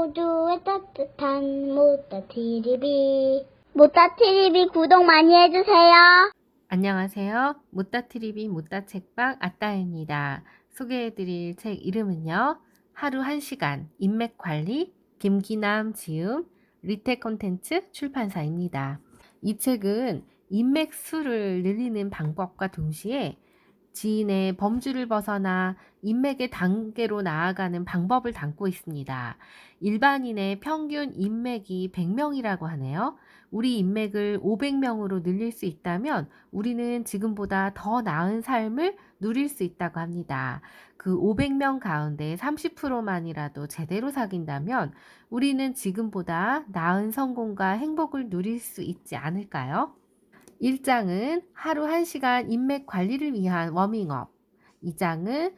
모두의 따뜻한 모따TV. 모따TV 구독 많이 해주세요. 안녕하세요. 모따TV 모따책방 아따입니다. 소개해드릴 책 이름은요. 하루 1시간 인맥관리 김기남 지음 리텍컨텐츠 출판사입니다. 이 책은 인맥수를 늘리는 방법과 동시에 지인의 범주를 벗어나 인맥의 단계로 나아가는 방법을 담고 있습니다. 일반인의 평균 인맥이 100명이라고 하네요. 우리 인맥을 500명으로 늘릴 수 있다면 우리는 지금보다 더 나은 삶을 누릴 수 있다고 합니다. 그 500명 가운데 30%만이라도 제대로 사귄다면 우리는 지금보다 나은 성공과 행복을 누릴 수 있지 않을까요? 1장은 하루 1시간 인맥 관리를 위한 워밍업, 2장은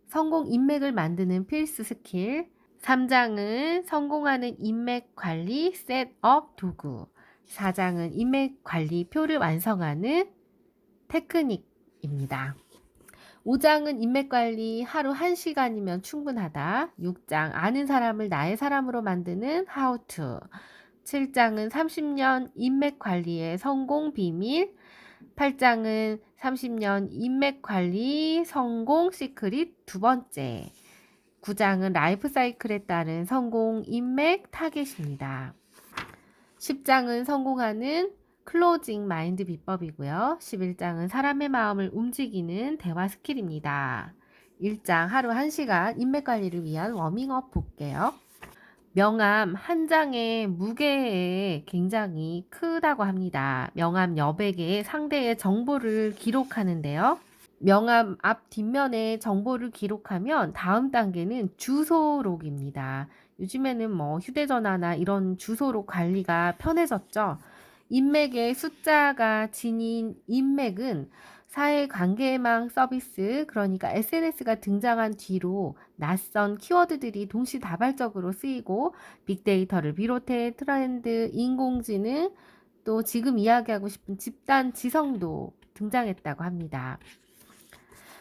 성공 인맥을 만드는 필수 스킬, 3장은 성공하는 인맥 관리 셋업 도구, 4장은 인맥 관리 표를 완성하는 테크닉입니다. 5장은 인맥 관리 하루 1시간이면 충분하다. 6장 아는 사람을 나의 사람으로 만드는 how to. 7장은 30년 인맥 관리의 성공 비밀. 8장은 30년 인맥 관리 성공 시크릿 두 번째. 9장은 라이프 사이클에 따른 성공 인맥 타겟입니다. 10장은 성공하는 클로징 마인드 비법이고요. 11장은 사람의 마음을 움직이는 대화 스킬입니다. 1장 하루 1시간 인맥 관리를 위한 워밍업 볼게요. 명함 한 장의 무게에 굉장히 크다고 합니다. 명함 여백에 상대의 정보를 기록하는데요. 명함 앞 뒷면에 정보를 기록하면 다음 단계는 주소록입니다. 요즘에는 휴대전화나 이런 주소록 관리가 편해졌죠. 인맥의 숫자가 지닌 인맥은 사회관계망 서비스, 그러니까 SNS가 등장한 뒤로 낯선 키워드들이 동시다발적으로 쓰이고 빅데이터를 비롯해 트렌드, 인공지능, 또 지금 이야기하고 싶은 집단 지성도 등장했다고 합니다.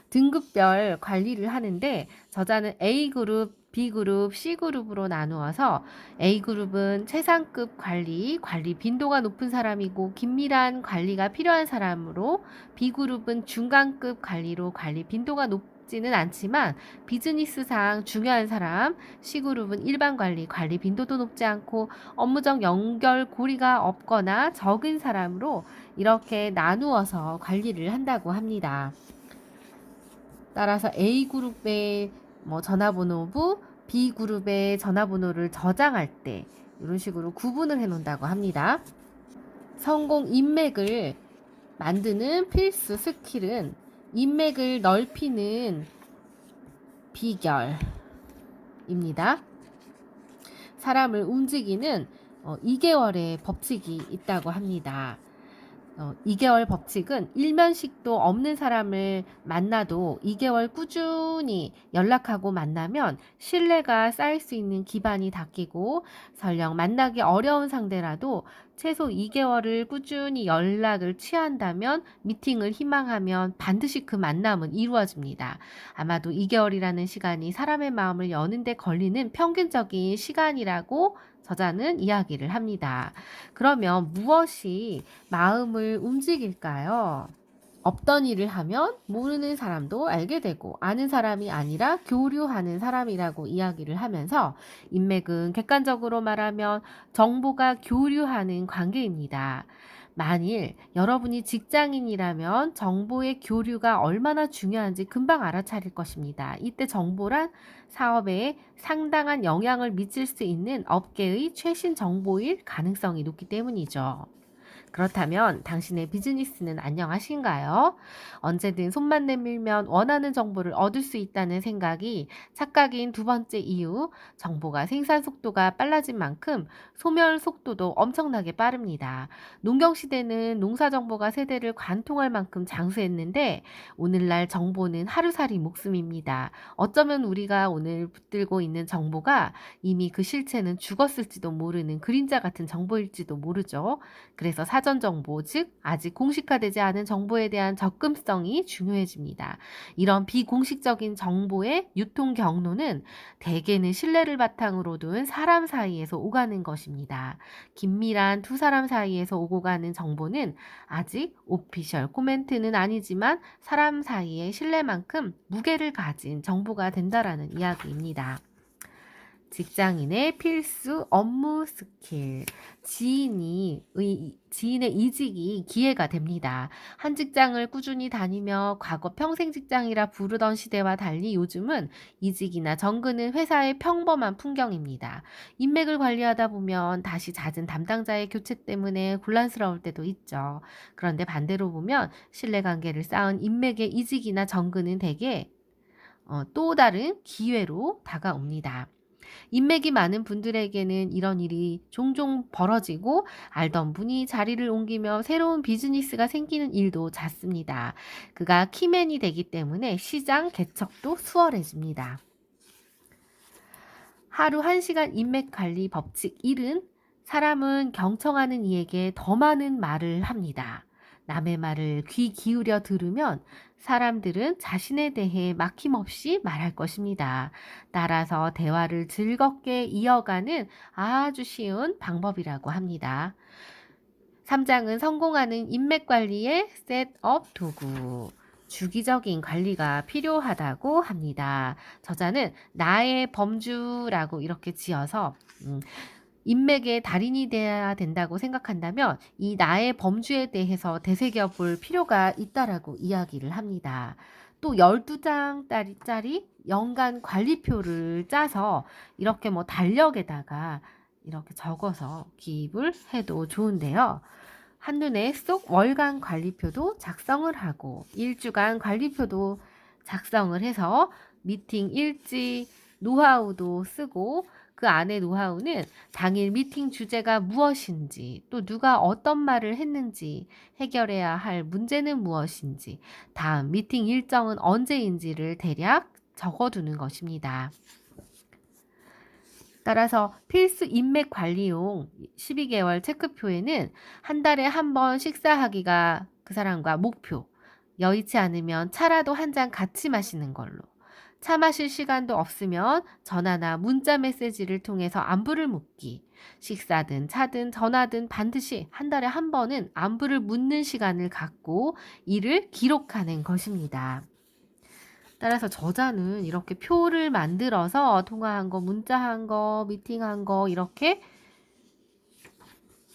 등급별 관리를 하는데 저자는 A그룹, B그룹, C그룹으로 나누어서 A그룹은 최상급 관리 빈도가 높은 사람이고 긴밀한 관리가 필요한 사람으로, B그룹은 중간급 관리로 관리 빈도가 높지는 않지만 비즈니스상 중요한 사람, C그룹은 일반 관리 빈도도 높지 않고 업무적 연결고리가 없거나 적은 사람으로 이렇게 나누어서 관리를 한다고 합니다. 따라서 A그룹의 전화번호부, B그룹의 전화번호를 저장할 때 이런 식으로 구분을 해 놓는다고 합니다. 성공 인맥을 만드는 필수 스킬은 인맥을 넓히는 비결입니다. 사람을 움직이는 2개월의 법칙이 있다고 합니다. 2개월 법칙은 일면식도 없는 사람을 만나도 2개월 꾸준히 연락하고 만나면 신뢰가 쌓일 수 있는 기반이 닦이고, 설령 만나기 어려운 상대라도 최소 2개월을 꾸준히 연락을 취한다면, 미팅을 희망하면 반드시 그 만남은 이루어집니다. 아마도 2개월이라는 시간이 사람의 마음을 여는 데 걸리는 평균적인 시간이라고 저자는 이야기를 합니다. 그러면 무엇이 마음을 움직일까요? 없던 일을 하면 모르는 사람도 알게 되고, 아는 사람이 아니라 교류하는 사람이라고 이야기를 하면서 인맥은 객관적으로 말하면 정보가 교류하는 관계입니다. 만일 여러분이 직장인이라면 정보의 교류가 얼마나 중요한지 금방 알아차릴 것입니다. 이때 정보란 사업에 상당한 영향을 미칠 수 있는 업계의 최신 정보일 가능성이 높기 때문이죠. 그렇다면 당신의 비즈니스는 안녕하신가요? 언제든 손만 내밀면 원하는 정보를 얻을 수 있다는 생각이 착각인 두 번째 이유, 정보가 생산 속도가 빨라진 만큼 소멸 속도도 엄청나게 빠릅니다. 농경시대는 농사 정보가 세대를 관통할 만큼 장수했는데 오늘날 정보는 하루살이 목숨입니다. 어쩌면 우리가 오늘 붙들고 있는 정보가 이미 그 실체는 죽었을지도 모르는 그림자 같은 정보일지도 모르죠. 그래서 사전 정보, 즉 아직 공식화되지 않은 정보에 대한 접근성이 중요해집니다. 이런 비공식적인 정보의 유통 경로는 대개는 신뢰를 바탕으로 둔 사람 사이에서 오가는 것입니다. 긴밀한 두 사람 사이에서 오고 가는 정보는 아직 오피셜 코멘트는 아니지만 사람 사이의 신뢰만큼 무게를 가진 정보가 된다라는 이야기입니다. 직장인의 필수 업무 스킬. 지인의 이직이 기회가 됩니다. 한 직장을 꾸준히 다니며 과거 평생 직장이라 부르던 시대와 달리 요즘은 이직이나 정근은 회사의 평범한 풍경입니다. 인맥을 관리하다 보면 다시 잦은 담당자의 교체 때문에 곤란스러울 때도 있죠. 그런데 반대로 보면 신뢰관계를 쌓은 인맥의 이직이나 정근은 대개 또 다른 기회로 다가옵니다. 인맥이 많은 분들에게는 이런 일이 종종 벌어지고 알던 분이 자리를 옮기며 새로운 비즈니스가 생기는 일도 잦습니다. 그가 키맨이 되기 때문에 시장 개척도 수월해집니다. 하루 1시간 인맥 관리 법칙 1은 사람은 경청하는 이에게 더 많은 말을 합니다. 남의 말을 귀 기울여 들으면 사람들은 자신에 대해 막힘없이 말할 것입니다. 따라서 대화를 즐겁게 이어가는 아주 쉬운 방법이라고 합니다. 3장은 성공하는 인맥 관리의 셋업 도구. 주기적인 관리가 필요하다고 합니다. 저자는 나의 범주라고 이렇게 지어서 인맥의 달인이 돼야 된다고 생각한다면 이 나의 범주에 대해서 되새겨 볼 필요가 있다라고 이야기를 합니다. 또 12장짜리 연간 관리표를 짜서 이렇게 달력에다가 이렇게 적어서 기입을 해도 좋은데요. 한눈에 쏙 월간 관리표도 작성을 하고 1주간 관리표도 작성을 해서 미팅 일지, 노하우도 쓰고 그 안에 노하우는 당일 미팅 주제가 무엇인지, 또 누가 어떤 말을 했는지, 해결해야 할 문제는 무엇인지, 다음 미팅 일정은 언제인지를 대략 적어두는 것입니다. 따라서 필수 인맥 관리용 12개월 체크표에는 한 달에 한 번 식사하기가 그 사람과 목표, 여의치 않으면 차라도 한 잔 같이 마시는 걸로, 차 마실 시간도 없으면 전화나 문자 메시지를 통해서 안부를 묻기, 식사든 차든 전화든 반드시 한 달에 한 번은 안부를 묻는 시간을 갖고 이를 기록하는 것입니다. 따라서 저자는 이렇게 표를 만들어서 통화한 거, 문자한 거, 미팅한 거 이렇게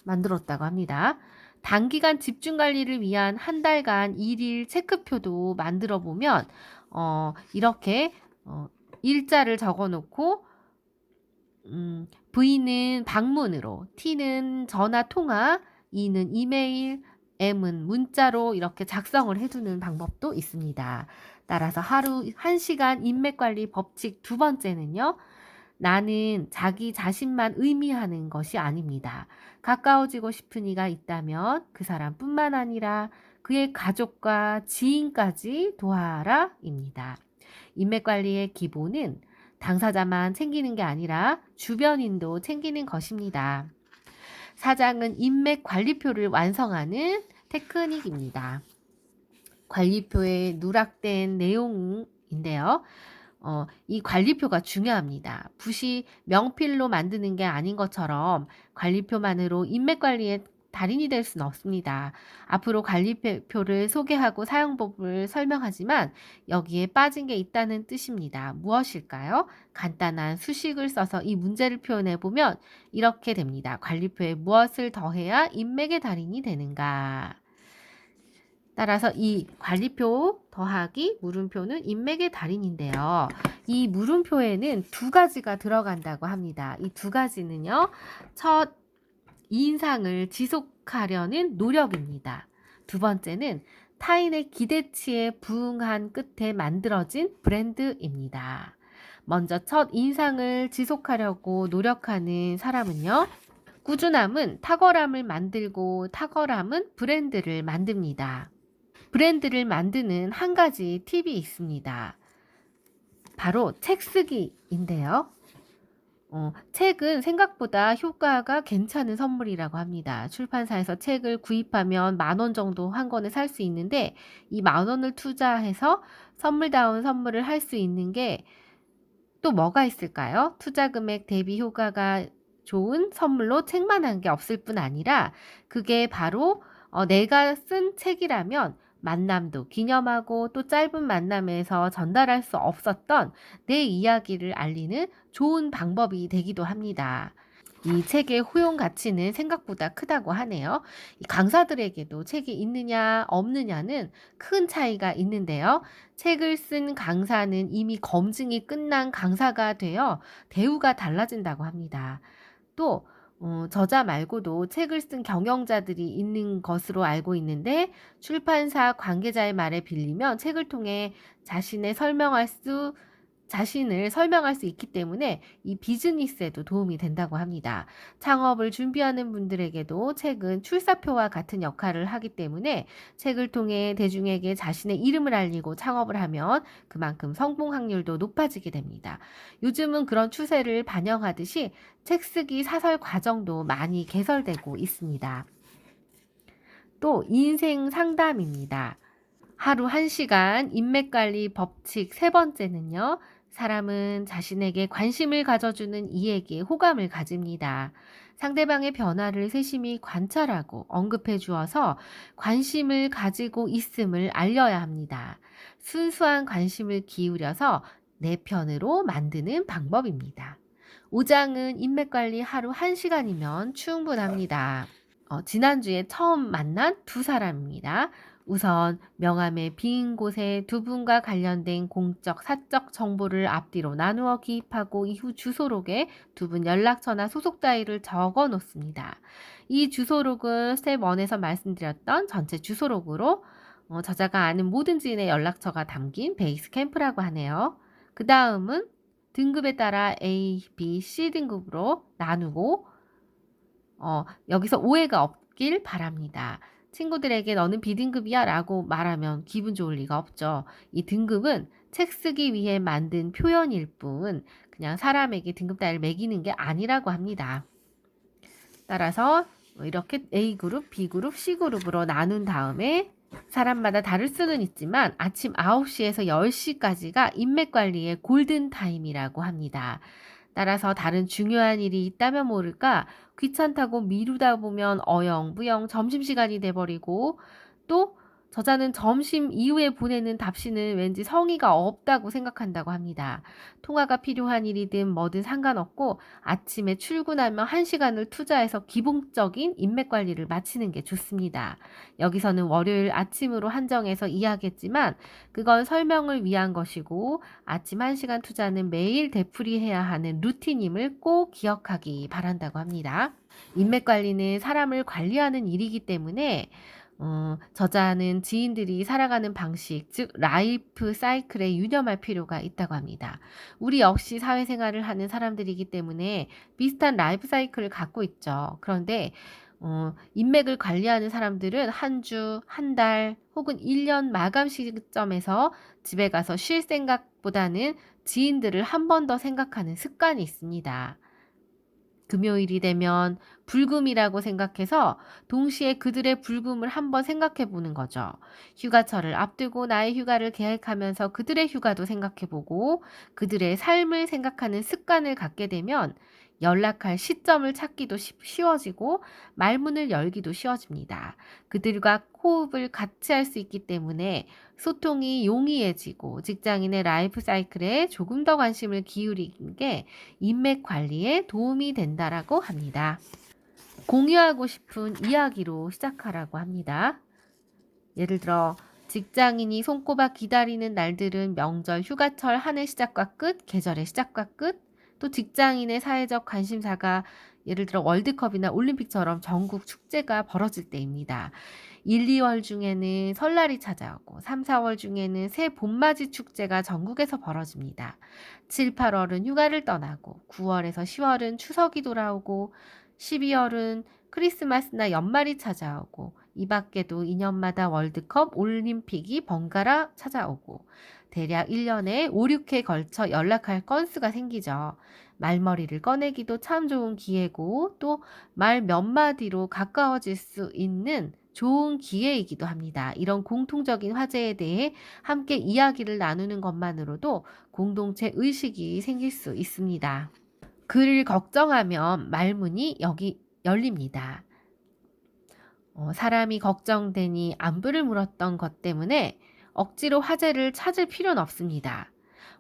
만들었다고 합니다. 단기간 집중 관리를 위한 한 달간 일일 체크표도 만들어 보면 이렇게 일자를 적어 놓고 V는 방문으로, T는 전화 통화, E는 이메일, M은 문자로 이렇게 작성을 해두는 방법도 있습니다. 따라서 하루 1시간 인맥관리 법칙 2번째는요. 나는 자기 자신만 의미하는 것이 아닙니다. 가까워지고 싶은 이가 있다면 그 사람뿐만 아니라 그의 가족과 지인까지 도와라입니다. 인맥관리의 기본은 당사자만 챙기는 게 아니라 주변인도 챙기는 것입니다. 4장은 인맥 관리표를 완성하는 테크닉입니다. 관리표에 누락된 내용인데요. 이 관리표가 중요합니다. 붓이 명필로 만드는 게 아닌 것처럼 관리표만으로 인맥 관리에 달인이 될 수는 없습니다. 앞으로 관리표를 소개하고 사용법을 설명하지만 여기에 빠진 게 있다는 뜻입니다. 무엇일까요? 간단한 수식을 써서 이 문제를 표현해 보면 이렇게 됩니다. 관리표에 무엇을 더해야 인맥의 달인이 되는가? 따라서 이 관리표 더하기 물음표는 인맥의 달인인데요. 이 물음표에는 2가지가 들어간다고 합니다. 이 2가지는요. 첫, 인상을 지속하려는 노력입니다. 2번째는 타인의 기대치에 부응한 끝에 만들어진 브랜드입니다. 먼저 첫 인상을 지속하려고 노력하는 사람은요. 꾸준함은 탁월함을 만들고 탁월함은 브랜드를 만듭니다. 브랜드를 만드는 한 가지 팁이 있습니다. 바로 책 쓰기인데요. 책은 생각보다 효과가 괜찮은 선물이라고 합니다. 출판사에서 책을 구입하면 10,000원 정도 한 권을 살 수 있는데 이 10,000원을 투자해서 선물다운 선물을 할 수 있는 게 또 뭐가 있을까요? 투자 금액 대비 효과가 좋은 선물로 책만 한 게 없을 뿐 아니라 그게 바로 내가 쓴 책이라면 만남도 기념하고 또 짧은 만남에서 전달할 수 없었던 내 이야기를 알리는 좋은 방법이 되기도 합니다. 이 책의 호용 가치는 생각보다 크다고 하네요. 이 강사들에게도 책이 있느냐 없느냐는 큰 차이가 있는데요. 책을 쓴 강사는 이미 검증이 끝난 강사가 되어 대우가 달라진다고 합니다. 또 저자 말고도 책을 쓴 경영자들이 있는 것으로 알고 있는데 출판사 관계자의 말에 빌리면 책을 통해 자신을 설명할 수 있기 때문에 이 비즈니스에도 도움이 된다고 합니다. 창업을 준비하는 분들에게도 책은 출사표와 같은 역할을 하기 때문에 책을 통해 대중에게 자신의 이름을 알리고 창업을 하면 그만큼 성공 확률도 높아지게 됩니다. 요즘은 그런 추세를 반영하듯이 책 쓰기 사설 과정도 많이 개설되고 있습니다. 또 인생 상담입니다. 하루 1시간 인맥관리 법칙 3번째는요. 사람은 자신에게 관심을 가져주는 이에게 호감을 가집니다. 상대방의 변화를 세심히 관찰하고 언급해 주어서 관심을 가지고 있음을 알려야 합니다. 순수한 관심을 기울여서 내 편으로 만드는 방법입니다. 5장은 인맥관리 하루 1시간이면 충분합니다. 지난주에 처음 만난 두 사람입니다. 우선 명함의 빈 곳에 두 분과 관련된 공적, 사적 정보를 앞뒤로 나누어 기입하고 이후 주소록에 두 분 연락처나 소속 따위를 적어 놓습니다. 이 주소록은 스텝 1에서 말씀드렸던 전체 주소록으로 저자가 아는 모든 지인의 연락처가 담긴 베이스 캠프라고 하네요. 그 다음은 등급에 따라 A, B, C 등급으로 나누고 여기서 오해가 없길 바랍니다. 친구들에게 너는 B등급이야 라고 말하면 기분 좋을 리가 없죠. 이 등급은 책 쓰기 위해 만든 표현일 뿐 그냥 사람에게 등급 따위를 매기는 게 아니라고 합니다. 따라서 이렇게 A그룹, B그룹, C그룹으로 나눈 다음에 사람마다 다를 수는 있지만 아침 9시에서 10시까지가 인맥관리의 골든타임이라고 합니다. 따라서 다른 중요한 일이 있다면 모를까 귀찮다고 미루다 보면 어영부영 점심시간이 돼버리고 또 저자는 점심 이후에 보내는 답시는 왠지 성의가 없다고 생각한다고 합니다. 통화가 필요한 일이든 뭐든 상관없고 아침에 출근하면 1시간을 투자해서 기본적인 인맥 관리를 마치는 게 좋습니다. 여기서는 월요일 아침으로 한정해서 이야기했지만 그건 설명을 위한 것이고 아침 1시간 투자는 매일 되풀이해야 하는 루틴임을 꼭 기억하기 바란다고 합니다. 인맥 관리는 사람을 관리하는 일이기 때문에 저자는 지인들이 살아가는 방식, 즉 라이프 사이클에 유념할 필요가 있다고 합니다. 우리 역시 사회생활을 하는 사람들이기 때문에 비슷한 라이프 사이클을 갖고 있죠. 그런데 인맥을 관리하는 사람들은 한 주, 한 달 혹은 1년 마감 시점에서 집에 가서 쉴 생각보다는 지인들을 한 번 더 생각하는 습관이 있습니다. 금요일이 되면 불금이라고 생각해서 동시에 그들의 불금을 한번 생각해 보는 거죠. 휴가철을 앞두고 나의 휴가를 계획하면서 그들의 휴가도 생각해 보고 그들의 삶을 생각하는 습관을 갖게 되면 연락할 시점을 찾기도 쉬워지고 말문을 열기도 쉬워집니다. 그들과 호흡을 같이 할 수 있기 때문에 소통이 용이해지고 직장인의 라이프 사이클에 조금 더 관심을 기울이는 게 인맥 관리에 도움이 된다라고 합니다. 공유하고 싶은 이야기로 시작하라고 합니다. 예를 들어 직장인이 손꼽아 기다리는 날들은 명절, 휴가철, 한 해 시작과 끝, 계절의 시작과 끝, 또 직장인의 사회적 관심사가 예를 들어 월드컵이나 올림픽처럼 전국 축제가 벌어질 때입니다. 1, 2월 중에는 설날이 찾아오고 3, 4월 중에는 새 봄맞이 축제가 전국에서 벌어집니다. 7, 8월은 휴가를 떠나고 9월에서 10월은 추석이 돌아오고 12월은 크리스마스나 연말이 찾아오고 이 밖에도 2년마다 월드컵, 올림픽이 번갈아 찾아오고 대략 1년에 5, 6회 걸쳐 연락할 건수가 생기죠. 말머리를 꺼내기도 참 좋은 기회고 또 말 몇 마디로 가까워질 수 있는 좋은 기회이기도 합니다. 이런 공통적인 화제에 대해 함께 이야기를 나누는 것만으로도 공동체 의식이 생길 수 있습니다. 그를 걱정하면 말문이 여기 열립니다. 사람이 걱정되니 안부를 물었던 것 때문에 억지로 화제를 찾을 필요는 없습니다.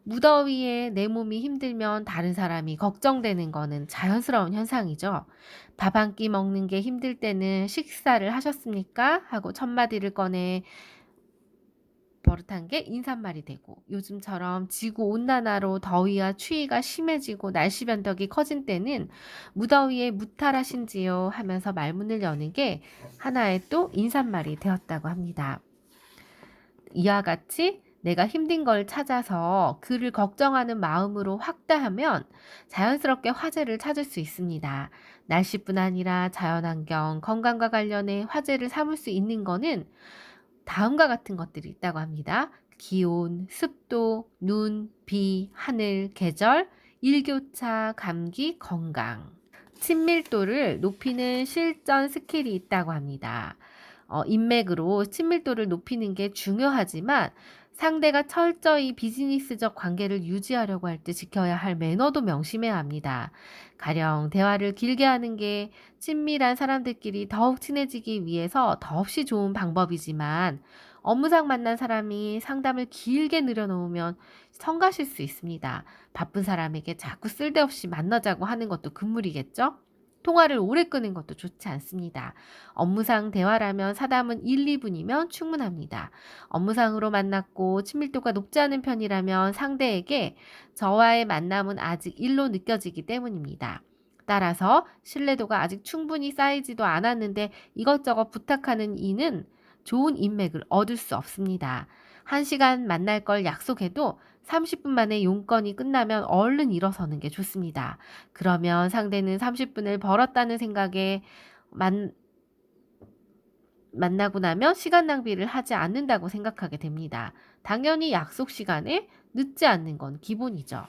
무더위에 내 몸이 힘들면 다른 사람이 걱정되는 거는 자연스러운 현상이죠. 밥 한 끼 먹는 게 힘들 때는 식사를 하셨습니까? 하고 첫마디를 꺼내 버릇한 게 인사말이 되고 요즘처럼 지구온난화로 더위와 추위가 심해지고 날씨 변덕이 커진 때는 무더위에 무탈하신지요 하면서 말문을 여는 게 하나의 또 인사말이 되었다고 합니다. 이와 같이 내가 힘든 걸 찾아서 그를 걱정하는 마음으로 확대하면 자연스럽게 화제를 찾을 수 있습니다. 날씨뿐 아니라 자연환경, 건강과 관련해 화제를 삼을 수 있는 거는 다음과 같은 것들이 있다고 합니다. 기온, 습도, 눈, 비, 하늘, 계절, 일교차, 감기, 건강. 친밀도를 높이는 실전 스킬이 있다고 합니다. 인맥으로 친밀도를 높이는 게 중요하지만 상대가 철저히 비즈니스적 관계를 유지하려고 할 때 지켜야 할 매너도 명심해야 합니다. 가령 대화를 길게 하는 게 친밀한 사람들끼리 더욱 친해지기 위해서 더없이 좋은 방법이지만 업무상 만난 사람이 상담을 길게 늘여놓으면 성가실 수 있습니다. 바쁜 사람에게 자꾸 쓸데없이 만나자고 하는 것도 금물이겠죠? 통화를 오래 끄는 것도 좋지 않습니다. 업무상 대화라면 사담은 1, 2분이면 충분합니다. 업무상으로 만났고 친밀도가 높지 않은 편이라면 상대에게 저와의 만남은 아직 일로 느껴지기 때문입니다. 따라서 신뢰도가 아직 충분히 쌓이지도 않았는데 이것저것 부탁하는 이는 좋은 인맥을 얻을 수 없습니다. 1시간 만날 걸 약속해도 30분 만에 용건이 끝나면 얼른 일어서는 게 좋습니다. 그러면 상대는 30분을 벌었다는 생각에 만나고 나면 시간 낭비를 하지 않는다고 생각하게 됩니다. 당연히 약속 시간에 늦지 않는 건 기본이죠.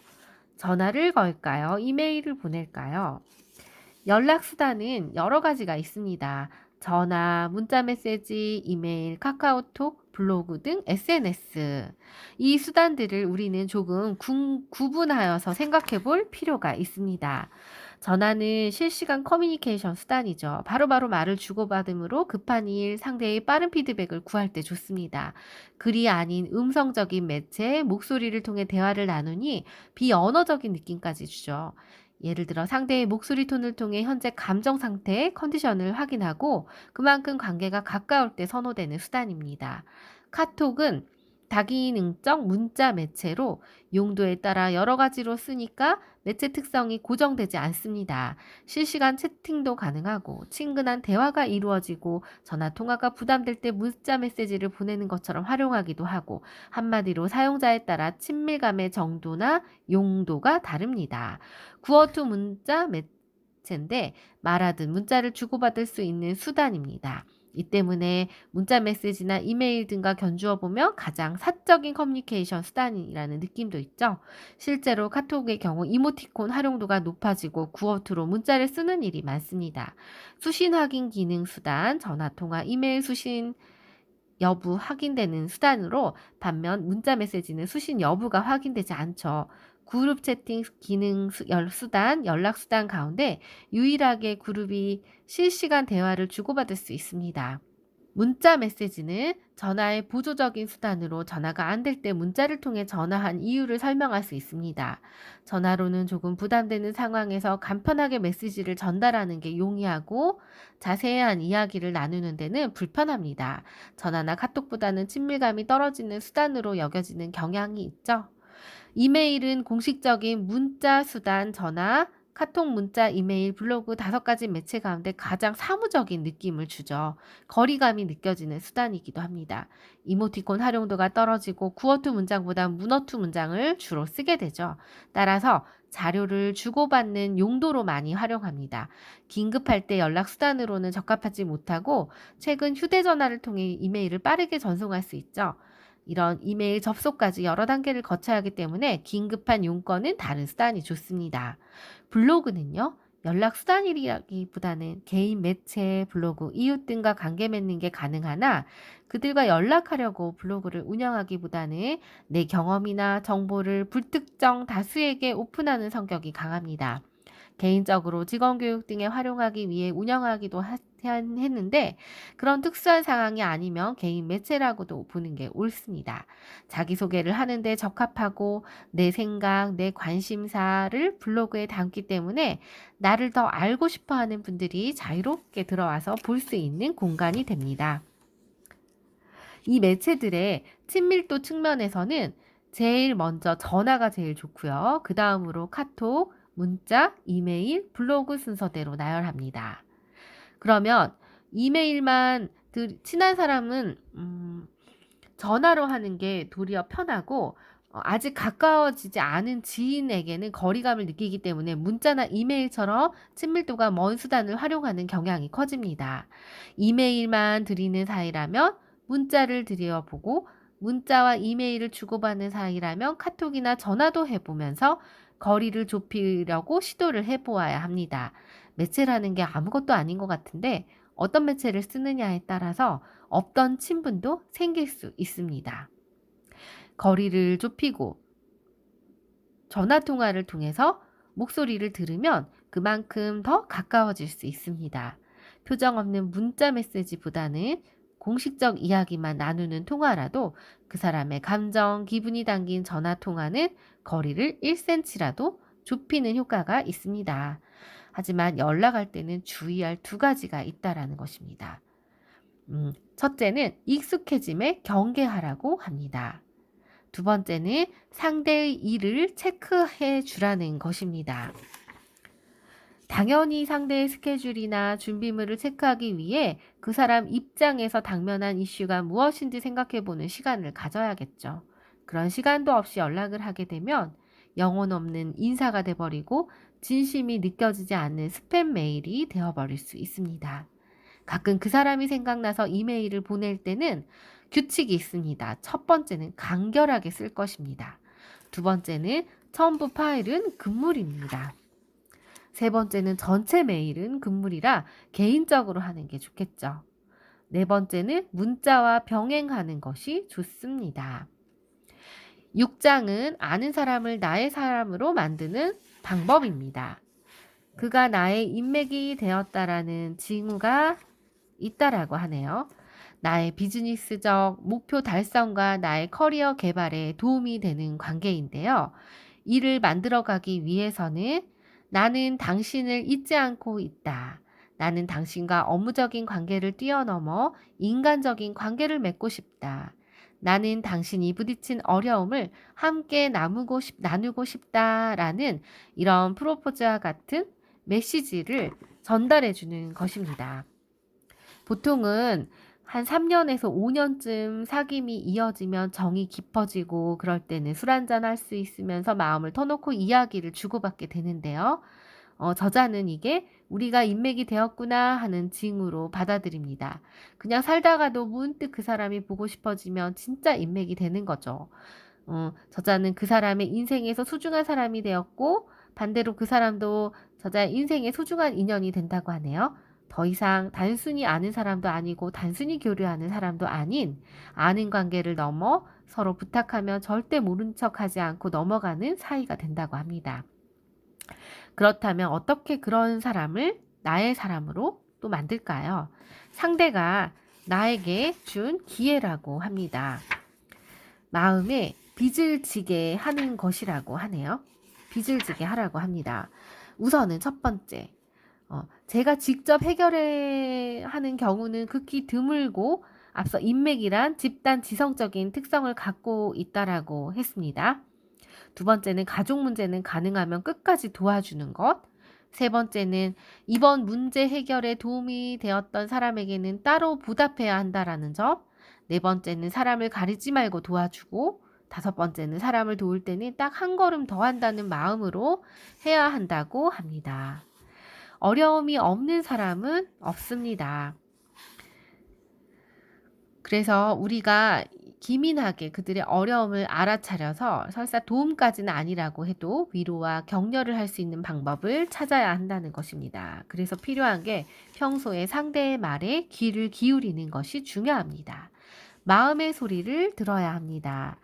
전화를 걸까요? 이메일을 보낼까요? 연락 수단은 여러 가지가 있습니다. 전화, 문자 메시지, 이메일, 카카오톡, 블로그 등 SNS. 이 수단들을 우리는 조금 구분하여서 생각해 볼 필요가 있습니다. 전화는 실시간 커뮤니케이션 수단이죠. 바로바로 말을 주고받음으로 급한 일, 상대의 빠른 피드백을 구할 때 좋습니다. 글이 아닌 음성적인 매체, 목소리를 통해 대화를 나누니 비언어적인 느낌까지 주죠. 예를 들어 상대의 목소리 톤을 통해 현재 감정 상태, 컨디션을 확인하고 그만큼 관계가 가까울 때 선호되는 수단입니다. 카톡은 다기능적 문자 매체로 용도에 따라 여러 가지로 쓰니까 매체 특성이 고정되지 않습니다. 실시간 채팅도 가능하고 친근한 대화가 이루어지고 전화 통화가 부담될 때 문자 메시지를 보내는 것처럼 활용하기도 하고 한마디로 사용자에 따라 친밀감의 정도나 용도가 다릅니다. 구어투 문자 매체인데 말하듯 문자를 주고받을 수 있는 수단입니다. 이 때문에 문자 메시지나 이메일 등과 견주어 보면 가장 사적인 커뮤니케이션 수단이라는 느낌도 있죠. 실제로 카톡의 경우 이모티콘 활용도가 높아지고 구어투로 문자를 쓰는 일이 많습니다. 수신 확인 기능 수단, 전화통화, 이메일 수신 여부 확인되는 수단으로 반면 문자 메시지는 수신 여부가 확인되지 않죠. 그룹 채팅 기능 수단, 연락 수단 가운데 유일하게 그룹이 실시간 대화를 주고받을 수 있습니다. 문자 메시지는 전화의 보조적인 수단으로 전화가 안 될 때 문자를 통해 전화한 이유를 설명할 수 있습니다. 전화로는 조금 부담되는 상황에서 간편하게 메시지를 전달하는 게 용이하고 자세한 이야기를 나누는 데는 불편합니다. 전화나 카톡보다는 친밀감이 떨어지는 수단으로 여겨지는 경향이 있죠. 이메일은 공식적인 문자 수단, 전화, 카톡, 문자, 이메일, 블로그 5가지 매체 가운데 가장 사무적인 느낌을 주죠. 거리감이 느껴지는 수단이기도 합니다. 이모티콘 활용도가 떨어지고 구어투 문장보다 문어투 문장을 주로 쓰게 되죠. 따라서 자료를 주고받는 용도로 많이 활용합니다. 긴급할 때 연락 수단으로는 적합하지 못하고 최근 휴대전화를 통해 이메일을 빠르게 전송할 수 있죠. 이런 이메일 접속까지 여러 단계를 거쳐야 하기 때문에 긴급한 용건은 다른 수단이 좋습니다. 블로그는요, 연락 수단이라기보다는 개인 매체, 블로그, 이웃 등과 관계 맺는 게 가능하나 그들과 연락하려고 블로그를 운영하기보다는 내 경험이나 정보를 불특정 다수에게 오픈하는 성격이 강합니다. 개인적으로 직원 교육 등에 활용하기 위해 운영하기도 했는데 그런 특수한 상황이 아니면 개인 매체라고도 보는 게 옳습니다. 자기소개를 하는데 적합하고 내 생각, 내 관심사를 블로그에 담기 때문에 나를 더 알고 싶어 하는 분들이 자유롭게 들어와서 볼 수 있는 공간이 됩니다. 이 매체들의 친밀도 측면에서는 제일 먼저 전화가 제일 좋고요. 그 다음으로 카톡, 문자, 이메일, 블로그 순서대로 나열합니다. 그러면 이메일만 친한 사람은 전화로 하는 게 도리어 편하고 아직 가까워지지 않은 지인에게는 거리감을 느끼기 때문에 문자나 이메일처럼 친밀도가 먼 수단을 활용하는 경향이 커집니다. 이메일만 드리는 사이라면 문자를 드려보고 문자와 이메일을 주고받는 사이라면 카톡이나 전화도 해보면서 거리를 좁히려고 시도를 해보아야 합니다. 매체라는 게 아무것도 아닌 것 같은데 어떤 매체를 쓰느냐에 따라서 없던 친분도 생길 수 있습니다. 거리를 좁히고 전화통화를 통해서 목소리를 들으면 그만큼 더 가까워질 수 있습니다. 표정 없는 문자 메시지보다는 공식적 이야기만 나누는 통화라도 그 사람의 감정, 기분이 담긴 전화통화는 거리를 1cm라도 좁히는 효과가 있습니다. 하지만 연락할 때는 주의할 두 가지가 있다라는 것입니다. 첫째는 익숙해짐에 경계하라고 합니다. 두 번째는 상대의 일을 체크해 주라는 것입니다. 당연히 상대의 스케줄이나 준비물을 체크하기 위해 그 사람 입장에서 당면한 이슈가 무엇인지 생각해보는 시간을 가져야겠죠. 그런 시간도 없이 연락을 하게 되면 영혼 없는 인사가 돼버리고 진심이 느껴지지 않는 스팸 메일이 되어버릴 수 있습니다. 가끔 그 사람이 생각나서 이메일을 보낼 때는 규칙이 있습니다. 첫 번째는 간결하게 쓸 것입니다. 두 번째는 첨부 파일은 금물입니다. 세 번째는 전체 메일은 금물이라 개인적으로 하는 게 좋겠죠. 네 번째는 문자와 병행하는 것이 좋습니다. 6장은 아는 사람을 나의 사람으로 만드는 방법입니다. 그가 나의 인맥이 되었다라는 징후가 있다라고 하네요. 나의 비즈니스적 목표 달성과 나의 커리어 개발에 도움이 되는 관계인데요. 이를 만들어가기 위해서는 나는 당신을 잊지 않고 있다. 나는 당신과 업무적인 관계를 뛰어넘어 인간적인 관계를 맺고 싶다. 나는 당신이 부딪힌 어려움을 함께 나누고 싶다라는 이런 프로포즈와 같은 메시지를 전달해 주는 것입니다. 보통은 한 3년에서 5년쯤 사귐이 이어지면 정이 깊어지고 그럴 때는 술 한잔 할 수 있으면서 마음을 터놓고 이야기를 주고받게 되는데요. 저자는 이게 우리가 인맥이 되었구나 하는 징후로 받아들입니다. 그냥 살다가도 문득 그 사람이 보고 싶어지면 진짜 인맥이 되는 거죠. 저자는 그 사람의 인생에서 소중한 사람이 되었고 반대로 그 사람도 저자의 인생에 소중한 인연이 된다고 하네요. 더 이상 단순히 아는 사람도 아니고 단순히 교류하는 사람도 아닌 아는 관계를 넘어 서로 부탁하면 절대 모른 척하지 않고 넘어가는 사이가 된다고 합니다. 그렇다면 어떻게 그런 사람을 나의 사람으로 또 만들까요? 상대가 나에게 준 기회라고 합니다. 마음에 빚을 지게 하는 것이라고 하네요. 빚을 지게 하라고 합니다. 우선은 첫 번째, 제가 직접 해결해 하는 경우는 극히 드물고 앞서 인맥이란 집단 지성적인 특성을 갖고 있다라고 했습니다. 두 번째는 가족 문제는 가능하면 끝까지 도와주는 것. 세 번째는 이번 문제 해결에 도움이 되었던 사람에게는 따로 보답해야 한다라는 점. 네 번째는 사람을 가리지 말고 도와주고 다섯 번째는 사람을 도울 때는 딱 한 걸음 더 한다는 마음으로 해야 한다고 합니다. 어려움이 없는 사람은 없습니다. 그래서 우리가 기민하게 그들의 어려움을 알아차려서 설사 도움까지는 아니라고 해도 위로와 격려를 할 수 있는 방법을 찾아야 한다는 것입니다. 그래서 필요한 게 평소에 상대의 말에 귀를 기울이는 것이 중요합니다. 마음의 소리를 들어야 합니다.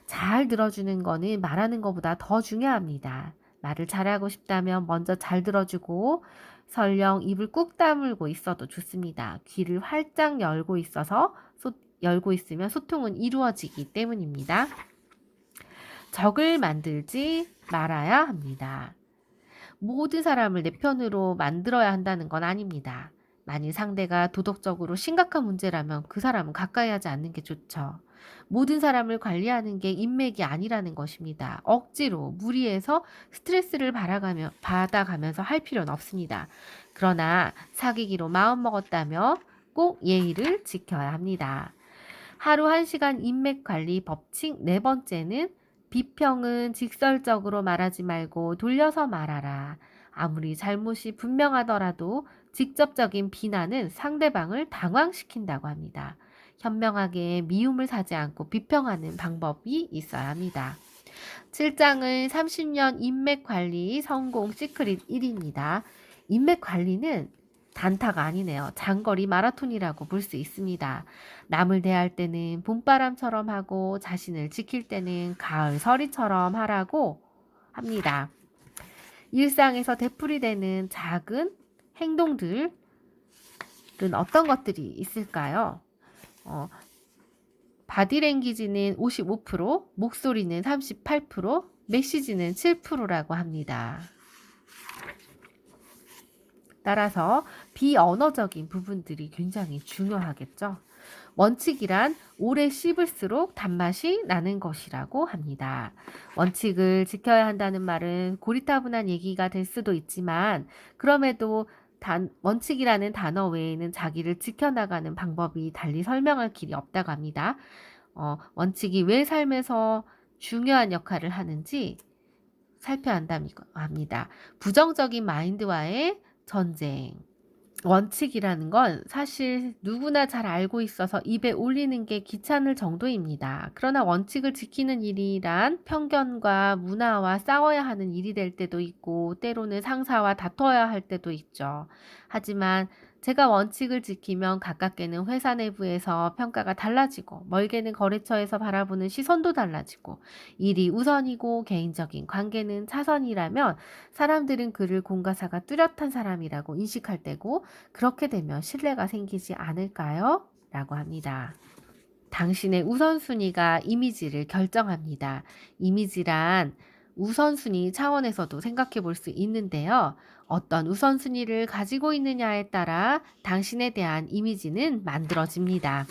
잘 들어주는 거는 말하는 것보다 더 중요합니다. 말을 잘하고 싶다면 먼저 잘 들어주고 설령 입을 꾹 다물고 있어도 좋습니다. 귀를 활짝 열고 있으면 소통은 이루어지기 때문입니다. 적을 만들지 말아야 합니다. 모든 사람을 내 편으로 만들어야 한다는 건 아닙니다. 만일 상대가 도덕적으로 심각한 문제라면 그 사람은 가까이 하지 않는 게 좋죠. 모든 사람을 관리하는 게 인맥이 아니라는 것입니다. 억지로 무리해서 스트레스를 받아가면서 할 필요는 없습니다. 그러나 사귀기로 마음먹었다며 꼭 예의를 지켜야 합니다. 하루 1시간 인맥 관리 법칙 4번째는 비평은 직설적으로 말하지 말고 돌려서 말하라. 아무리 잘못이 분명하더라도 직접적인 비난은 상대방을 당황시킨다고 합니다. 현명하게 미움을 사지 않고 비평하는 방법이 있어야 합니다. 7장은 30년 인맥 관리 성공 시크릿 1입니다. 인맥 관리는 단타가 아니네요. 장거리 마라톤이라고 볼 수 있습니다. 남을 대할 때는 봄바람처럼 하고 자신을 지킬 때는 가을 서리처럼 하라고 합니다. 일상에서 되풀이되는 작은 행동들은 어떤 것들이 있을까요? 바디랭귀지는 55%, 목소리는 38%, 메시지는 7%라고 합니다. 따라서 비언어적인 부분들이 굉장히 중요하겠죠. 원칙이란 오래 씹을수록 단맛이 나는 것이라고 합니다. 원칙을 지켜야 한다는 말은 고리타분한 얘기가 될 수도 있지만 그럼에도 원칙이라는 단어 외에는 자기를 지켜나가는 방법이 달리 설명할 길이 없다고 합니다. 원칙이 왜 삶에서 중요한 역할을 하는지 살펴야 한다고 합니다. 부정적인 마인드와의 전쟁. 원칙이라는 건 사실 누구나 잘 알고 있어서 입에 올리는 게 귀찮을 정도입니다. 그러나 원칙을 지키는 일이란 편견과 문화와 싸워야 하는 일이 될 때도 있고 때로는 상사와 다퉈야 할 때도 있죠. 하지만 제가 원칙을 지키면 가깝게는 회사 내부에서 평가가 달라지고 멀게는 거래처에서 바라보는 시선도 달라지고 일이 우선이고 개인적인 관계는 차선이라면 사람들은 그를 공과사가 뚜렷한 사람이라고 인식할 때고 그렇게 되면 신뢰가 생기지 않을까요? 라고 합니다. 당신의 우선순위가 이미지를 결정합니다. 이미지란 우선순위 차원에서도 생각해 볼 수 있는데요. 어떤 우선순위를 가지고 있느냐에 따라 당신에 대한 이미지는 만들어집니다.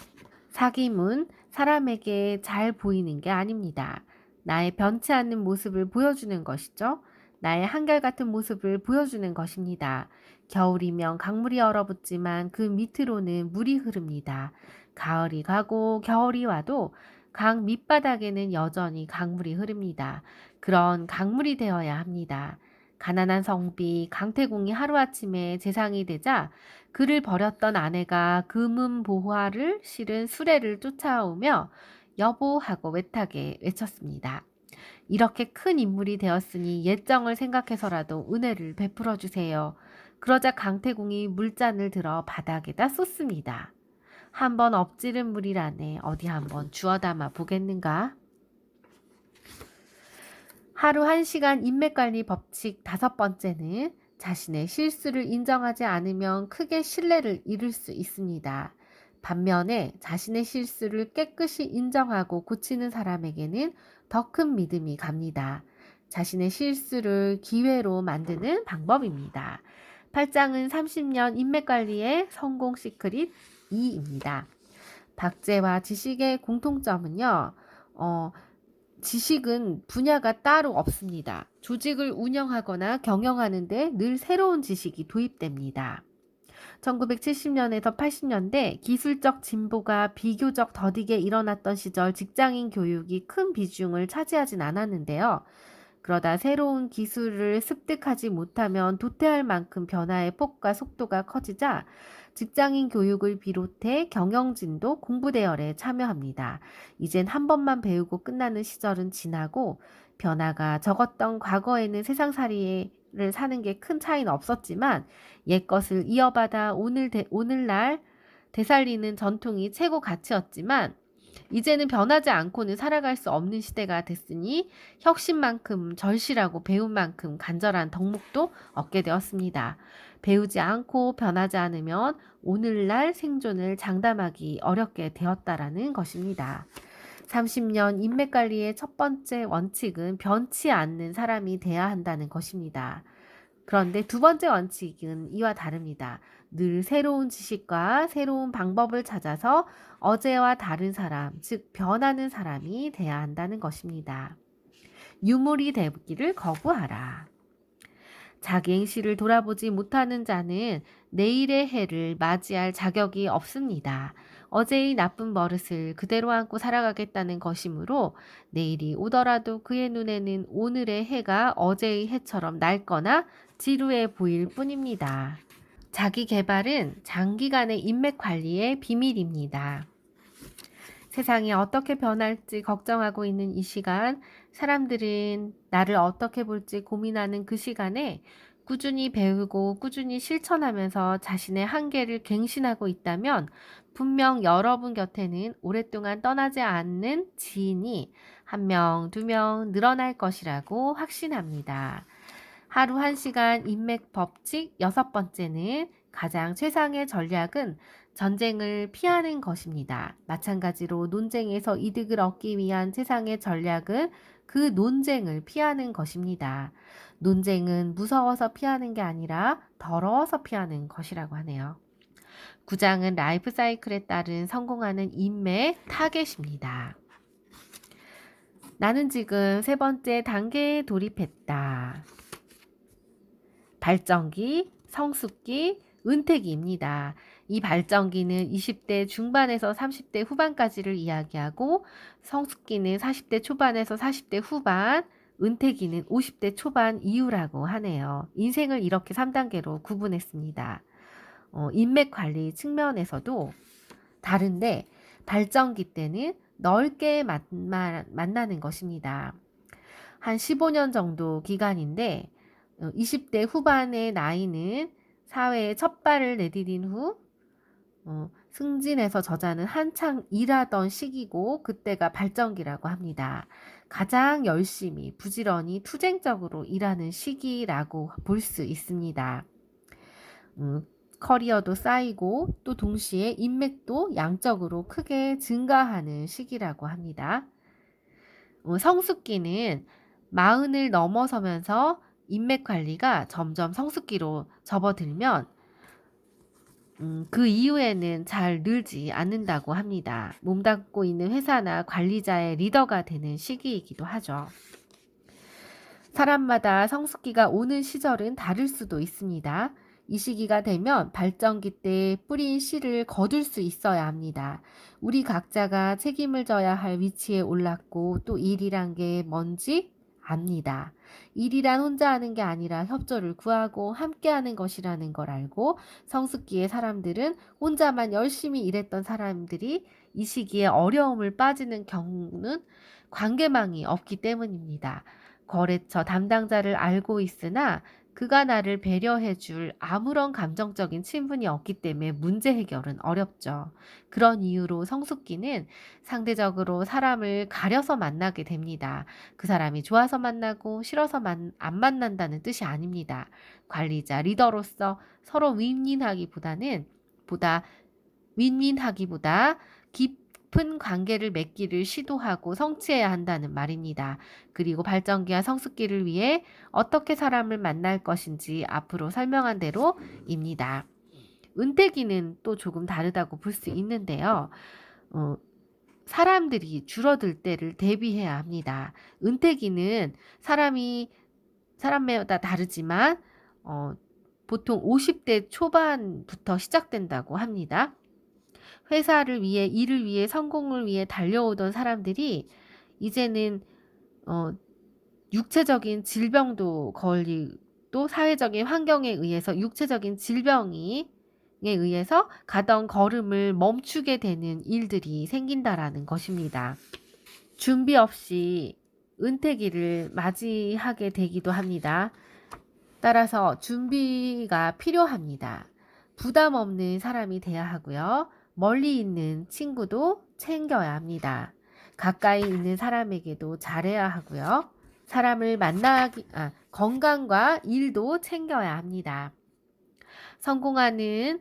사귐은 사람에게 잘 보이는 게 아닙니다. 나의 변치 않는 모습을 보여주는 것이죠. 나의 한결같은 모습을 보여주는 것입니다. 겨울이면 강물이 얼어붙지만 그 밑으로는 물이 흐릅니다. 가을이 가고 겨울이 와도 강 밑바닥에는 여전히 강물이 흐릅니다. 그런 강물이 되어야 합니다. 가난한 성비 강태공이 하루아침에 재상이 되자 그를 버렸던 아내가 금은보화를 실은 수레를 쫓아오며 여보하고 외타게 외쳤습니다. 이렇게 큰 인물이 되었으니 옛정을 생각해서라도 은혜를 베풀어 주세요. 그러자 강태공이 물잔을 들어 바닥에다 쏟습니다. 한번 엎지른 물이라네 어디 한번 주워 담아 보겠는가? 하루 1시간 인맥관리 법칙 5번째는 자신의 실수를 인정하지 않으면 크게 신뢰를 잃을 수 있습니다. 반면에 자신의 실수를 깨끗이 인정하고 고치는 사람에게는 더 큰 믿음이 갑니다. 자신의 실수를 기회로 만드는 방법입니다. 8장은 30년 인맥관리의 성공 시크릿 2입니다. 박제와 지식의 공통점은요. 지식은 분야가 따로 없습니다. 조직을 운영하거나 경영하는데 늘 새로운 지식이 도입됩니다. 1970년에서 80년대 기술적 진보가 비교적 더디게 일어났던 시절 직장인 교육이 큰 비중을 차지하진 않았는데요. 그러다 새로운 기술을 습득하지 못하면 도태할 만큼 변화의 폭과 속도가 커지자 직장인 교육을 비롯해 경영진도 공부 대열에 참여합니다. 이젠 한 번만 배우고 끝나는 시절은 지나고 변화가 적었던 과거에는 세상살이를 사는 게 큰 차이는 없었지만 옛것을 이어받아 오늘날 되살리는 전통이 최고 가치였지만 이제는 변하지 않고는 살아갈 수 없는 시대가 됐으니 혁신만큼 절실하고 배움만큼 간절한 덕목도 얻게 되었습니다. 배우지 않고 변하지 않으면 오늘날 생존을 장담하기 어렵게 되었다라는 것입니다. 30년 인맥관리의 첫 번째 원칙은 변치 않는 사람이 돼야 한다는 것입니다. 그런데 두 번째 원칙은 이와 다릅니다. 늘 새로운 지식과 새로운 방법을 찾아서 어제와 다른 사람, 즉 변하는 사람이 돼야 한다는 것입니다. 유물이 되기를 거부하라. 자기 행실을 돌아보지 못하는 자는 내일의 해를 맞이할 자격이 없습니다. 어제의 나쁜 버릇을 그대로 안고 살아가겠다는 것이므로 내일이 오더라도 그의 눈에는 오늘의 해가 어제의 해처럼 낡거나 지루해 보일 뿐입니다. 자기 개발은 장기간의 인맥 관리의 비밀입니다. 세상이 어떻게 변할지 걱정하고 있는 이 시간, 사람들은 나를 어떻게 볼지 고민하는 그 시간에 꾸준히 배우고 꾸준히 실천하면서 자신의 한계를 갱신하고 있다면 분명 여러분 곁에는 오랫동안 떠나지 않는 지인이 1명, 2명 늘어날 것이라고 확신합니다. 하루 1시간 인맥 법칙 6번째는 가장 최상의 전략은 전쟁을 피하는 것입니다. 마찬가지로 논쟁에서 이득을 얻기 위한 세상의 전략은 그 논쟁을 피하는 것입니다. 논쟁은 무서워서 피하는 게 아니라 더러워서 피하는 것이라고 하네요. 9장은 라이프 사이클에 따른 성공하는 인맥 타겟입니다. 나는 지금 3번째 단계에 돌입했다. 발전기, 성숙기, 은퇴기입니다. 이 발전기는 20대 중반에서 30대 후반까지를 이야기하고 성숙기는 40대 초반에서 40대 후반, 은퇴기는 50대 초반 이후라고 하네요. 인생을 이렇게 3단계로 구분했습니다. 인맥 관리 측면에서도 다른데 발전기 때는 넓게 만나는 것입니다. 한 15년 정도 기간인데 20대 후반의 나이는 사회에 첫 발을 내디딘 후 승진해서 저자는 한창 일하던 시기고 그때가 발전기라고 합니다. 가장 열심히 부지런히 투쟁적으로 일하는 시기라고 볼 수 있습니다. 커리어도 쌓이고 또 동시에 인맥도 양적으로 크게 증가하는 시기라고 합니다. 성숙기는 40을 넘어서면서 인맥 관리가 점점 성숙기로 접어들면 그 이후에는 잘 늘지 않는다고 합니다. 몸담고 있는 회사나 관리자의 리더가 되는 시기이기도 하죠. 사람마다 성숙기가 오는 시절은 다를 수도 있습니다. 이 시기가 되면 발전기 때 뿌린 씨를 거둘 수 있어야 합니다. 우리 각자가 책임을 져야 할 위치에 올랐고 또 일이란 게 뭔지 압니다. 일이란 혼자 하는 게 아니라 협조를 구하고 함께 하는 것이라는 걸 알고 성숙기의 사람들은 혼자만 열심히 일했던 사람들이 이 시기에 어려움을 빠지는 경우는 관계망이 없기 때문입니다. 거래처 담당자를 알고 있으나 그가 나를 배려해 줄 아무런 감정적인 친분이 없기 때문에 문제 해결은 어렵죠. 그런 이유로 성숙기는 상대적으로 사람을 가려서 만나게 됩니다. 그 사람이 좋아서 만나고 싫어서 안 만난다는 뜻이 아닙니다. 관리자, 리더로서 서로 윈윈하기보다 깊은 관계를 맺기를 시도하고 성취해야 한다는 말입니다. 그리고 발전기와 성숙기를 위해 어떻게 사람을 만날 것인지 앞으로 설명한 대로입니다. 은퇴기는 또 조금 다르다고 볼 수 있는데요. 사람들이 줄어들 때를 대비해야 합니다. 은퇴기는 사람마다 다르지만 보통 50대 초반부터 시작된다고 합니다. 회사를 위해, 일을 위해, 성공을 위해 달려오던 사람들이 이제는 육체적인 질병도 걸리고 사회적인 환경에 의해서 육체적인 질병에 의해서 가던 걸음을 멈추게 되는 일들이 생긴다라는 것입니다. 준비 없이 은퇴기를 맞이하게 되기도 합니다. 따라서 준비가 필요합니다. 부담 없는 사람이 돼야 하고요. 멀리 있는 친구도 챙겨야 합니다. 가까이 있는 사람에게도 잘해야 하고요. 건강과 일도 챙겨야 합니다. 성공하는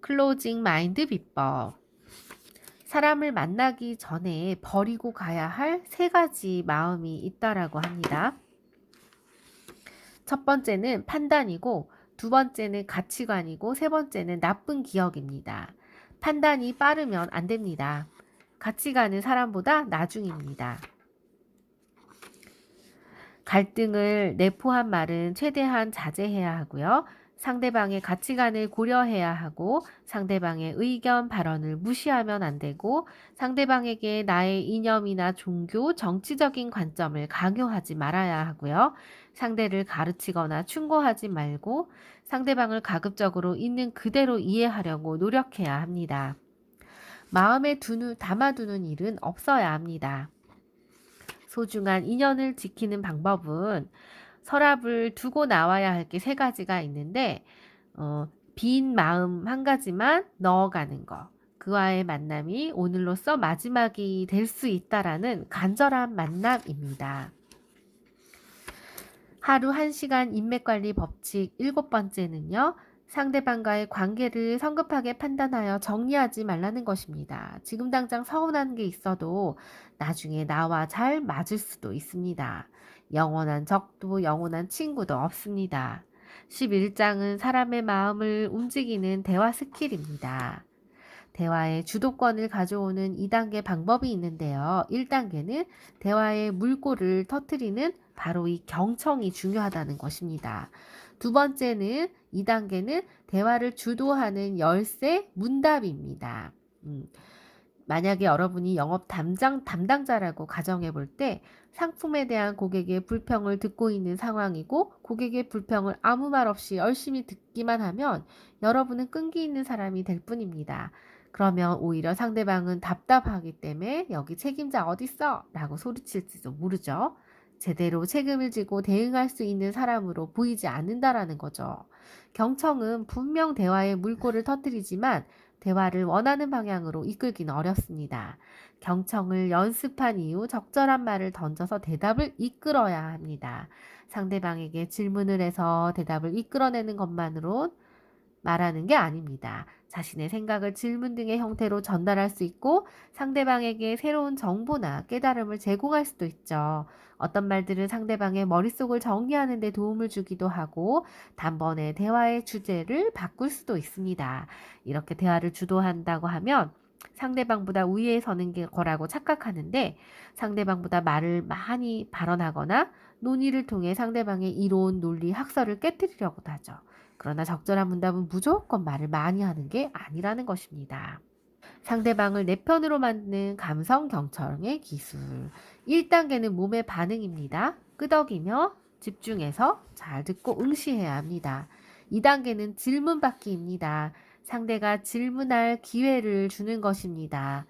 클로징 마인드 비법. 사람을 만나기 전에 버리고 가야 할 3가지 마음이 있다라고 합니다. 첫 번째는 판단이고, 두 번째는 가치관이고, 세 번째는 나쁜 기억입니다. 판단이 빠르면 안 됩니다. 가치관은 사람보다 나중입니다. 갈등을 내포한 말은 최대한 자제해야 하고요. 상대방의 가치관을 고려해야 하고, 상대방의 의견, 발언을 무시하면 안 되고, 상대방에게 나의 이념이나 종교, 정치적인 관점을 강요하지 말아야 하고요. 상대를 가르치거나 충고하지 말고, 상대방을 가급적으로 있는 그대로 이해하려고 노력해야 합니다. 마음에 담아두는 일은 없어야 합니다. 소중한 인연을 지키는 방법은 서랍을 두고 나와야 할 게 3가지가 있는데 빈 마음 1가지만 넣어가는 거. 그와의 만남이 오늘로써 마지막이 될 수 있다라는 간절한 만남입니다. 하루 1시간 인맥관리 법칙 7번째는요. 상대방과의 관계를 성급하게 판단하여 정리하지 말라는 것입니다. 지금 당장 서운한 게 있어도 나중에 나와 잘 맞을 수도 있습니다. 영원한 적도 영원한 친구도 없습니다. 11장은 사람의 마음을 움직이는 대화 스킬입니다. 대화의 주도권을 가져오는 2단계 방법이 있는데요. 1단계는 대화의 물꼬를 터뜨리는 바로 이 경청이 중요하다는 것입니다. 두 번째는 2단계는 대화를 주도하는 열쇠 문답입니다. 만약에 여러분이 영업 담당자라고 가정해 볼 때 상품에 대한 고객의 불평을 듣고 있는 상황이고 고객의 불평을 아무 말 없이 열심히 듣기만 하면 여러분은 끈기 있는 사람이 될 뿐입니다. 그러면 오히려 상대방은 답답하기 때문에 여기 책임자 어딨어? 라고 소리칠지도 모르죠. 제대로 책임을 지고 대응할 수 있는 사람으로 보이지 않는다라는 거죠. 경청은 분명 대화의 물꼬를 터뜨리지만 대화를 원하는 방향으로 이끌기는 어렵습니다. 경청을 연습한 이후 적절한 말을 던져서 대답을 이끌어야 합니다. 상대방에게 질문을 해서 대답을 이끌어내는 것만으로 말하는 게 아닙니다. 자신의 생각을 질문 등의 형태로 전달할 수 있고 상대방에게 새로운 정보나 깨달음을 제공할 수도 있죠. 어떤 말들은 상대방의 머릿속을 정리하는 데 도움을 주기도 하고 단번에 대화의 주제를 바꿀 수도 있습니다. 이렇게 대화를 주도한다고 하면 상대방보다 우위에 서는 거라고 착각하는데 상대방보다 말을 많이 발언하거나 논의를 통해 상대방의 이론, 논리, 학설을 깨뜨리려고도 하죠. 그러나 적절한 문답은 무조건 말을 많이 하는 게 아니라는 것입니다. 상대방을 내 편으로 만드는 감성 경청의 기술. 1단계는 몸의 반응입니다. 끄덕이며 집중해서 잘 듣고 응시해야 합니다. 2단계는 질문 받기입니다. 상대가 질문할 기회를 주는 것입니다.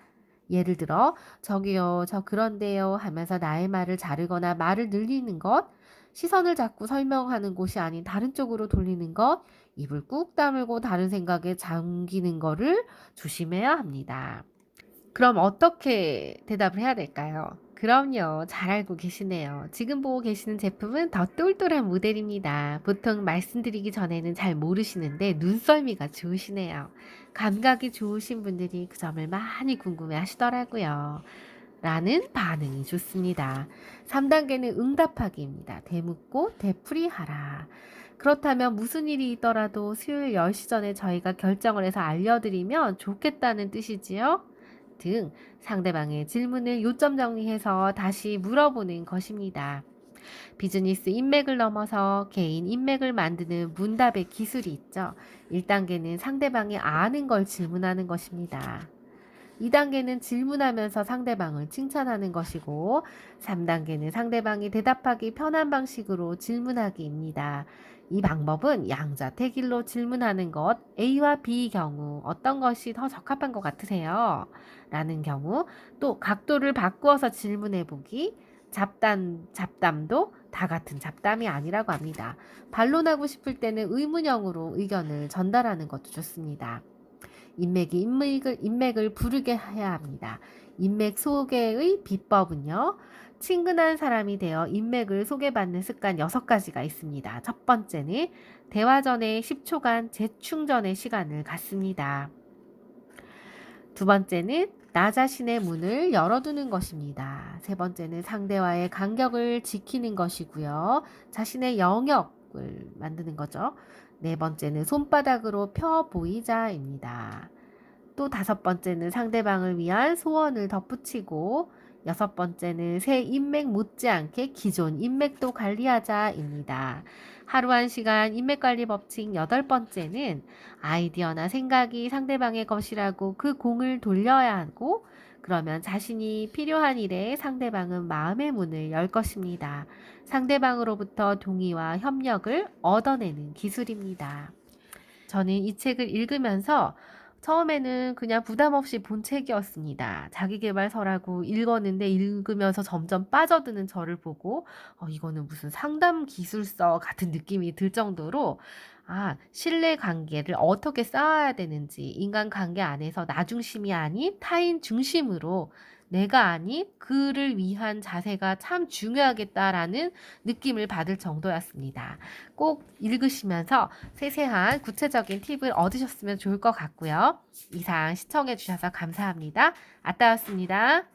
예를 들어 저기요, 저 그런데요 하면서 나의 말을 자르거나 말을 늘리는 것, 시선을 자꾸 설명하는 곳이 아닌 다른 쪽으로 돌리는 것, 입을 꾹 다물고 다른 생각에 잠기는 거를 조심해야 합니다. 그럼 어떻게 대답을 해야 될까요? 그럼요, 잘 알고 계시네요. 지금 보고 계시는 제품은 더 똘똘한 모델입니다. 보통 말씀드리기 전에는 잘 모르시는데 눈썰미가 좋으시네요. 감각이 좋으신 분들이 그 점을 많이 궁금해 하시더라고요. 라는 반응이 좋습니다. 3단계는 응답하기입니다. 대묻고 되풀이하라. 그렇다면 무슨 일이 있더라도 수요일 10시 전에 저희가 결정을 해서 알려드리면 좋겠다는 뜻이지요? 등 상대방의 질문을 요점 정리해서 다시 물어보는 것입니다. 비즈니스 인맥을 넘어서 개인 인맥을 만드는 문답의 기술이 있죠. 1단계는 상대방이 아는 걸 질문하는 것입니다. 2단계는 질문하면서 상대방을 칭찬하는 것이고 3단계는 상대방이 대답하기 편한 방식으로 질문하기입니다. 이 방법은 양자택일로 질문하는 것, A와 B 경우 어떤 것이 더 적합한 것 같으세요? 라는 경우, 또 각도를 바꾸어서 질문해보기, 잡담도 다 같은 잡담이 아니라고 합니다. 반론하고 싶을 때는 의문형으로 의견을 전달하는 것도 좋습니다. 인맥이 인맥을 부르게 해야 합니다. 인맥 소개의 비법은요. 친근한 사람이 되어 인맥을 소개받는 습관 6가지가 있습니다. 첫 번째는 대화 전에 10초간 재충전의 시간을 갖습니다. 두 번째는 나 자신의 문을 열어두는 것입니다. 세 번째는 상대와의 간격을 지키는 것이고요. 자신의 영역을 만드는 거죠. 네 번째는 손바닥으로 펴 보이자입니다. 또 다섯 번째는 상대방을 위한 소원을 덧붙이고, 여섯 번째는 새 인맥 못지않게 기존 인맥도 관리하자입니다. 하루 1시간 인맥관리 법칙 8번째는 아이디어나 생각이 상대방의 것이라고 그 공을 돌려야 하고, 그러면 자신이 필요한 일에 상대방은 마음의 문을 열 것입니다. 상대방으로부터 동의와 협력을 얻어내는 기술입니다. 저는 이 책을 읽으면서 처음에는 그냥 부담 없이 본 책이었습니다. 자기계발서라고 읽었는데 읽으면서 점점 빠져드는 저를 보고 이거는 무슨 상담 기술서 같은 느낌이 들 정도로 신뢰 관계를 어떻게 쌓아야 되는지, 인간관계 안에서 나 중심이 아닌 타인 중심으로 내가 아닌 그를 위한 자세가 참 중요하겠다라는 느낌을 받을 정도였습니다. 꼭 읽으시면서 세세한 구체적인 팁을 얻으셨으면 좋을 것 같고요. 이상 시청해 주셔서 감사합니다. 아따였습니다.